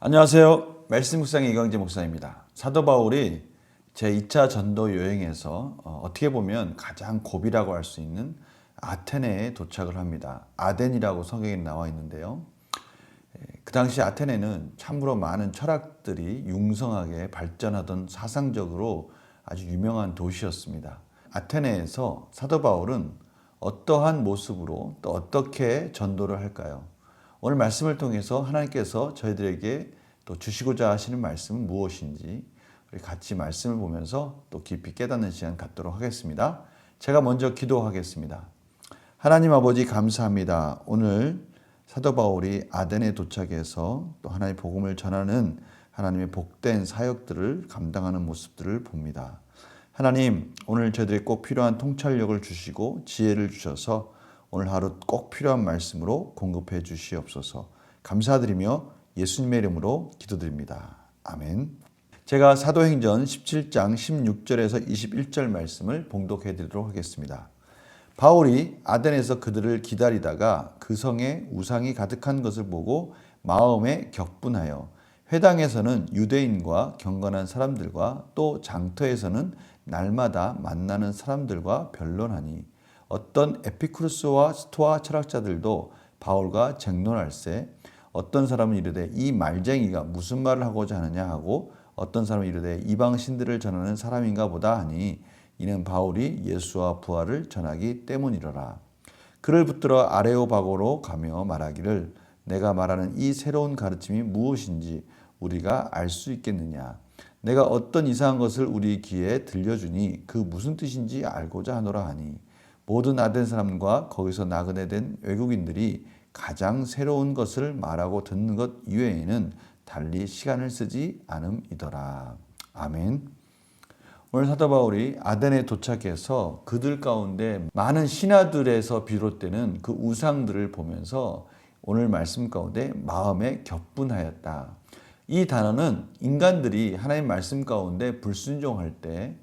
안녕하세요. 말씀 묵상의 이광재 목사입니다. 사도 바울이 제2차 전도 여행에서 어떻게 보면 가장 고비라고 할 수 있는 아테네에 도착을 합니다. 아덴이라고 성경에 나와 있는데요. 그 당시 아테네는 참으로 많은 철학들이 융성하게 발전하던 사상적으로 아주 유명한 도시였습니다. 아테네에서 사도 바울은 어떠한 모습으로 또 어떻게 전도를 할까요? 오늘 말씀을 통해서 하나님께서 저희들에게 또 주시고자 하시는 말씀은 무엇인지 우리 같이 말씀을 보면서 또 깊이 깨닫는 시간 갖도록 하겠습니다. 제가 먼저 기도하겠습니다. 하나님 아버지 감사합니다. 오늘 사도 바울이 아덴에 도착해서 또 하나님의 복음을 전하는 하나님의 복된 사역들을 감당하는 모습들을 봅니다. 하나님, 오늘 저희들이 꼭 필요한 통찰력을 주시고 지혜를 주셔서 오늘 하루 꼭 필요한 말씀으로 공급해 주시옵소서. 감사드리며 예수님의 이름으로 기도드립니다. 아멘. 제가 사도행전 17장 16절에서 21절 말씀을 봉독해 드리도록 하겠습니다. 바울이 아덴에서 그들을 기다리다가 그 성에 우상이 가득한 것을 보고 마음에 격분하여 회당에서는 유대인과 경건한 사람들과 또 장터에서는 날마다 만나는 사람들과 변론하니 어떤 에피쿠르스와 스토아 철학자들도 바울과 쟁론할세 어떤 사람은 이르되 이 말쟁이가 무슨 말을 하고자 하느냐 하고 어떤 사람은 이르되 이방 신들을 전하는 사람인가 보다 하니 이는 바울이 예수와 부활을 전하기 때문이로라. 그를 붙들어 아레오바고로 가며 말하기를 내가 말하는 이 새로운 가르침이 무엇인지 우리가 알 수 있겠느냐. 내가 어떤 이상한 것을 우리 귀에 들려주니 그 무슨 뜻인지 알고자 하노라 하니 모든 아덴 사람과 거기서 나그네 된 외국인들이 가장 새로운 것을 말하고 듣는 것 이외에는 달리 시간을 쓰지 않음이더라. 아멘. 오늘 사도 바울이 아덴에 도착해서 그들 가운데 많은 신하들에서 비롯되는 그 우상들을 보면서 오늘 말씀 가운데 마음에 격분하였다. 이 단어는 인간들이 하나님 말씀 가운데 불순종할 때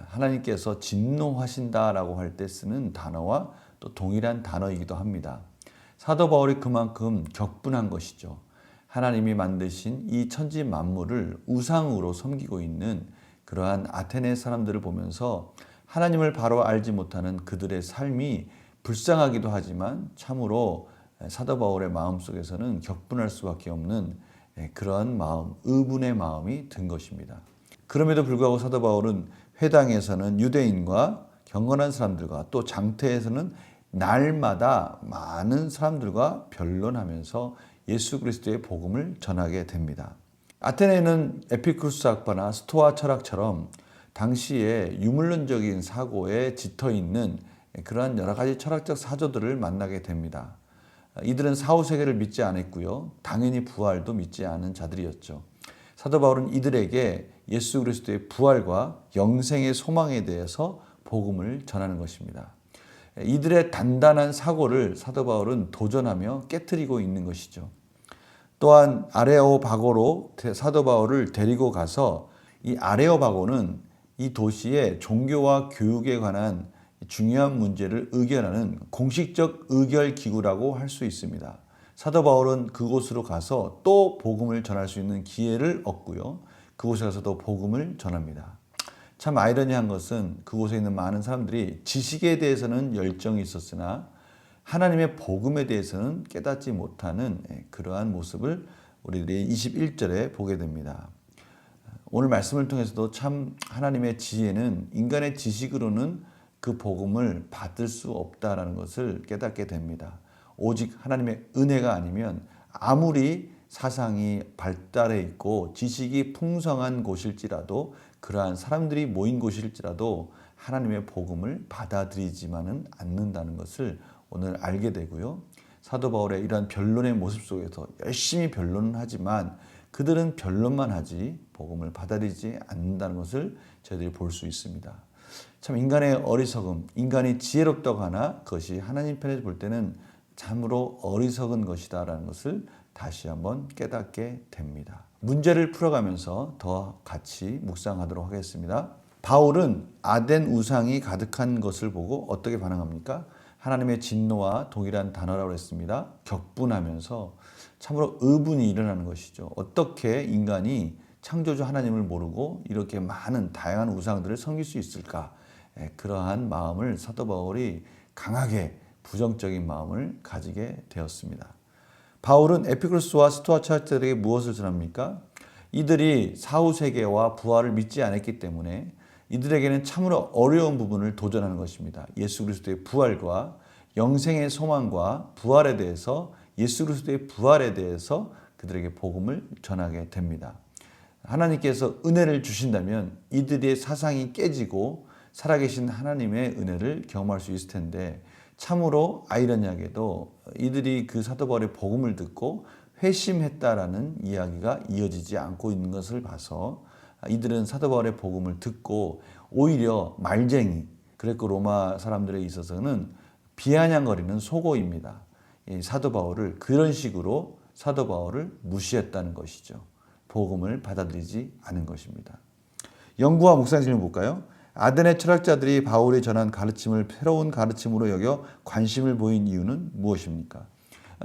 하나님께서 진노하신다라고 할 때 쓰는 단어와 또 동일한 단어이기도 합니다. 사도 바울이 그만큼 격분한 것이죠. 하나님이 만드신 이 천지 만물을 우상으로 섬기고 있는 그러한 아테네 사람들을 보면서 하나님을 바로 알지 못하는 그들의 삶이 불쌍하기도 하지만 참으로 사도 바울의 마음속에서는 격분할 수밖에 없는 그러한 마음, 의분의 마음이 든 것입니다. 그럼에도 불구하고 사도 바울은 회당에서는 유대인과 경건한 사람들과 또 장터에서는 날마다 많은 사람들과 변론하면서 예수 그리스도의 복음을 전하게 됩니다. 아테네는 에피쿠르스 학파나 스토아 철학처럼 당시에 유물론적인 사고에 짙어 있는 그러한 여러 가지 철학적 사조들을 만나게 됩니다. 이들은 사후세계를 믿지 않았고요. 당연히 부활도 믿지 않은 자들이었죠. 사도 바울은 이들에게 예수 그리스도의 부활과 영생의 소망에 대해서 복음을 전하는 것입니다. 이들의 단단한 사고를 사도 바울은 도전하며 깨트리고 있는 것이죠. 또한 아레오바고로 사도 바울을 데리고 가서 이 아레오바고는 이 도시의 종교와 교육에 관한 중요한 문제를 의결하는 공식적 의결 기구라고 할 수 있습니다. 사도 바울은 그곳으로 가서 또 복음을 전할 수 있는 기회를 얻고요. 그곳에 가서도 복음을 전합니다. 참 아이러니한 것은 그곳에 있는 많은 사람들이 지식에 대해서는 열정이 있었으나 하나님의 복음에 대해서는 깨닫지 못하는 그러한 모습을 우리들이 21절에 보게 됩니다. 오늘 말씀을 통해서도 참 하나님의 지혜는 인간의 지식으로는 그 복음을 받을 수 없다라는 것을 깨닫게 됩니다. 오직 하나님의 은혜가 아니면 아무리 사상이 발달해 있고 지식이 풍성한 곳일지라도 그러한 사람들이 모인 곳일지라도 하나님의 복음을 받아들이지만은 않는다는 것을 오늘 알게 되고요. 사도 바울의 이러한 변론의 모습 속에서 열심히 변론은 하지만 그들은 변론만 하지 복음을 받아들이지 않는다는 것을 저희들이 볼 수 있습니다. 참 인간의 어리석음, 인간이 지혜롭다고 하나 그것이 하나님 편에서 볼 때는 참으로 어리석은 것이다라는 것을 다시 한번 깨닫게 됩니다. 문제를 풀어가면서 더 같이 묵상하도록 하겠습니다. 바울은 아덴 우상이 가득한 것을 보고 어떻게 반응합니까? 하나님의 진노와 동일한 단어라고 했습니다. 격분하면서 참으로 의문이 일어나는 것이죠. 어떻게 인간이 창조주 하나님을 모르고 이렇게 많은 다양한 우상들을 섬길 수 있을까? 그러한 마음을 사도 바울이 강하게 부정적인 마음을 가지게 되었습니다. 바울은 에피쿠로스와 스토아 철학자들에게 무엇을 전합니까? 이들이 사후 세계와 부활을 믿지 않았기 때문에 이들에게는 참으로 어려운 부분을 도전하는 것입니다. 예수 그리스도의 부활과 영생의 소망과 부활에 대해서, 예수 그리스도의 부활에 대해서 그들에게 복음을 전하게 됩니다. 하나님께서 은혜를 주신다면 이들의 사상이 깨지고 살아계신 하나님의 은혜를 경험할 수 있을 텐데, 참으로 아이러니하게도 이들이 그 사도 바울의 복음을 듣고 회심했다라는 이야기가 이어지지 않고 있는 것을 봐서 이들은 사도 바울의 복음을 듣고 오히려 말쟁이, 그랬고 로마 사람들에 있어서는 비아냥거리는 속어입니다. 사도 바울을 그런 식으로 사도 바울을 무시했다는 것이죠. 복음을 받아들이지 않은 것입니다. 연구와 묵상 질문 볼까요? 아덴의 철학자들이 바울이 전한 가르침을 새로운 가르침으로 여겨 관심을 보인 이유는 무엇입니까?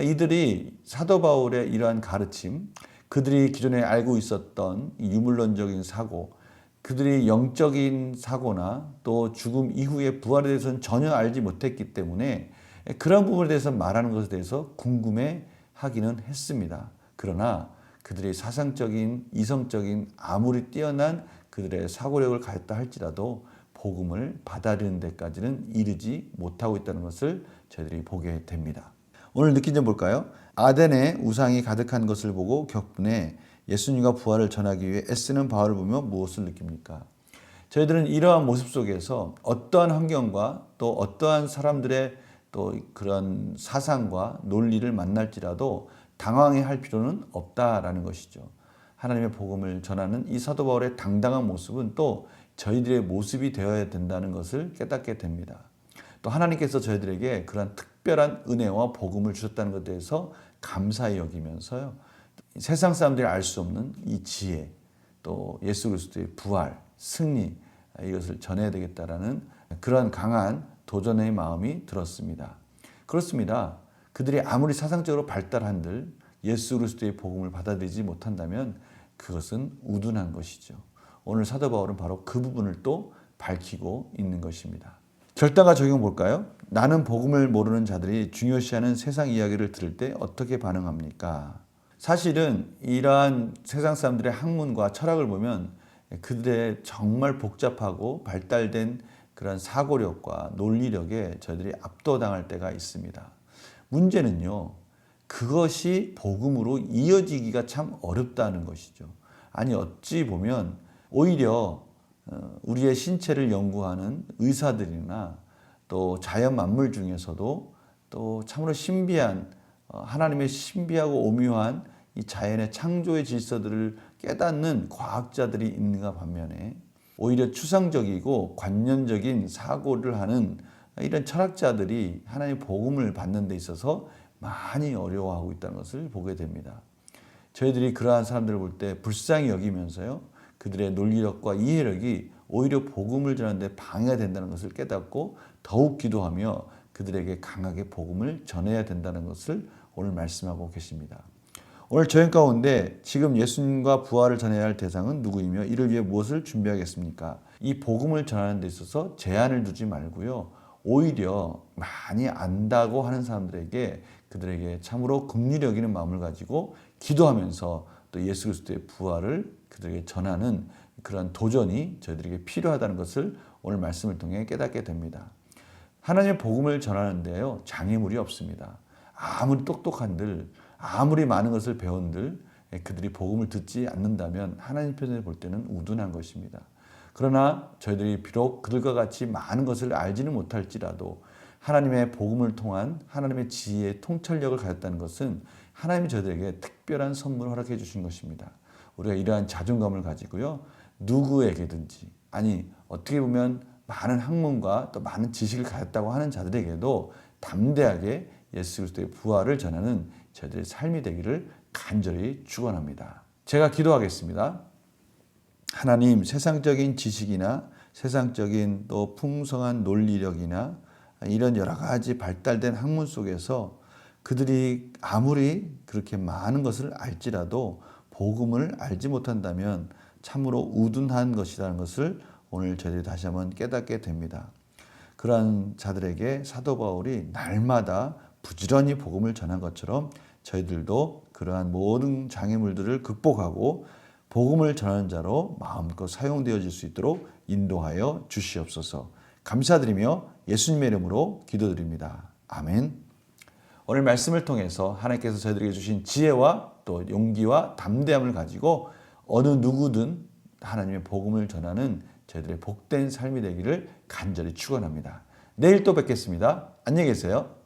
이들이 사도 바울의 이러한 가르침, 그들이 기존에 알고 있었던 유물론적인 사고, 그들이 영적인 사고나 또 죽음 이후의 부활에 대해서는 전혀 알지 못했기 때문에 그런 부분에 대해서 말하는 것에 대해서 궁금해 하기는 했습니다. 그러나 그들이 사상적인, 이성적인 아무리 뛰어난 그들의 사고력을 가졌다 할지라도 복음을 받아들이는 데까지는 이르지 못하고 있다는 것을 저희들이 보게 됩니다. 오늘 느낀 점 볼까요? 아덴에 우상이 가득한 것을 보고 격분해 예수님과 부활을 전하기 위해 애쓰는 바울을 보며 무엇을 느낍니까? 저희들은 이러한 모습 속에서 어떠한 환경과 또 어떠한 사람들의 또 그런 사상과 논리를 만날지라도 당황해 할 필요는 없다라는 것이죠. 하나님의 복음을 전하는 이 사도 바울의 당당한 모습은 또 저희들의 모습이 되어야 된다는 것을 깨닫게 됩니다. 또 하나님께서 저희들에게 그런 특별한 은혜와 복음을 주셨다는 것에 대해서 감사히 여기면서요. 세상 사람들이 알 수 없는 이 지혜, 또 예수 그리스도의 부활, 승리, 이것을 전해야 되겠다라는 그런 강한 도전의 마음이 들었습니다. 그렇습니다. 그들이 아무리 사상적으로 발달한들 예수 그리스도의 복음을 받아들이지 못한다면 그것은 우둔한 것이죠. 오늘 사도 바울은 바로 그 부분을 또 밝히고 있는 것입니다. 결단과 적용 볼까요? 나는 복음을 모르는 자들이 중요시하는 세상 이야기를 들을 때 어떻게 반응합니까? 사실은 이러한 세상 사람들의 학문과 철학을 보면 그들의 정말 복잡하고 발달된 그런 사고력과 논리력에 저희들이 압도당할 때가 있습니다. 문제는요, 그것이 복음으로 이어지기가 참 어렵다는 것이죠. 아니, 어찌 보면 오히려 우리의 신체를 연구하는 의사들이나 또 자연 만물 중에서도 또 참으로 신비한 하나님의 신비하고 오묘한 이 자연의 창조의 질서들을 깨닫는 과학자들이 있는가 반면에 오히려 추상적이고 관념적인 사고를 하는 이런 철학자들이 하나님의 복음을 받는 데 있어서 많이 어려워하고 있다는 것을 보게 됩니다. 저희들이 그러한 사람들을 볼 때 불쌍히 여기면서요, 그들의 논리력과 이해력이 오히려 복음을 전하는데 방해가 된다는 것을 깨닫고 더욱 기도하며 그들에게 강하게 복음을 전해야 된다는 것을 오늘 말씀하고 계십니다. 오늘 저희 가운데 지금 예수님과 부활을 전해야 할 대상은 누구이며 이를 위해 무엇을 준비하겠습니까? 이 복음을 전하는 데 있어서 제한을 두지 말고요, 오히려 많이 안다고 하는 사람들에게 그들에게 참으로 긍휼히 여기는 마음을 가지고 기도하면서 또 예수 그리스도의 부활을 그들에게 전하는 그런 도전이 저희들에게 필요하다는 것을 오늘 말씀을 통해 깨닫게 됩니다. 하나님의 복음을 전하는데요, 장애물이 없습니다. 아무리 똑똑한들, 아무리 많은 것을 배운들 그들이 복음을 듣지 않는다면 하나님 편에 볼 때는 우둔한 것입니다. 그러나 저희들이 비록 그들과 같이 많은 것을 알지는 못할지라도 하나님의 복음을 통한 하나님의 지혜의 통찰력을 가졌다는 것은 하나님이 저희들에게 특별한 선물을 허락해 주신 것입니다. 우리가 이러한 자존감을 가지고요, 누구에게든지, 아니 어떻게 보면 많은 학문과 또 많은 지식을 가졌다고 하는 자들에게도 담대하게 예수 그리스도의 부활을 전하는 저희들의 삶이 되기를 간절히 축원합니다. 제가 기도하겠습니다. 하나님, 세상적인 지식이나 세상적인 또 풍성한 논리력이나 이런 여러 가지 발달된 학문 속에서 그들이 아무리 그렇게 많은 것을 알지라도 복음을 알지 못한다면 참으로 우둔한 것이라는 것을 오늘 저희들이 다시 한번 깨닫게 됩니다. 그러한 자들에게 사도 바울이 날마다 부지런히 복음을 전한 것처럼 저희들도 그러한 모든 장애물들을 극복하고 복음을 전하는 자로 마음껏 사용되어질 수 있도록 인도하여 주시옵소서. 감사드리며 예수님의 이름으로 기도드립니다. 아멘. 오늘 말씀을 통해서 하나님께서 저희들에게 주신 지혜와 또 용기와 담대함을 가지고 어느 누구든 하나님의 복음을 전하는 저희들의 복된 삶이 되기를 간절히 축원합니다. 내일 또 뵙겠습니다. 안녕히 계세요.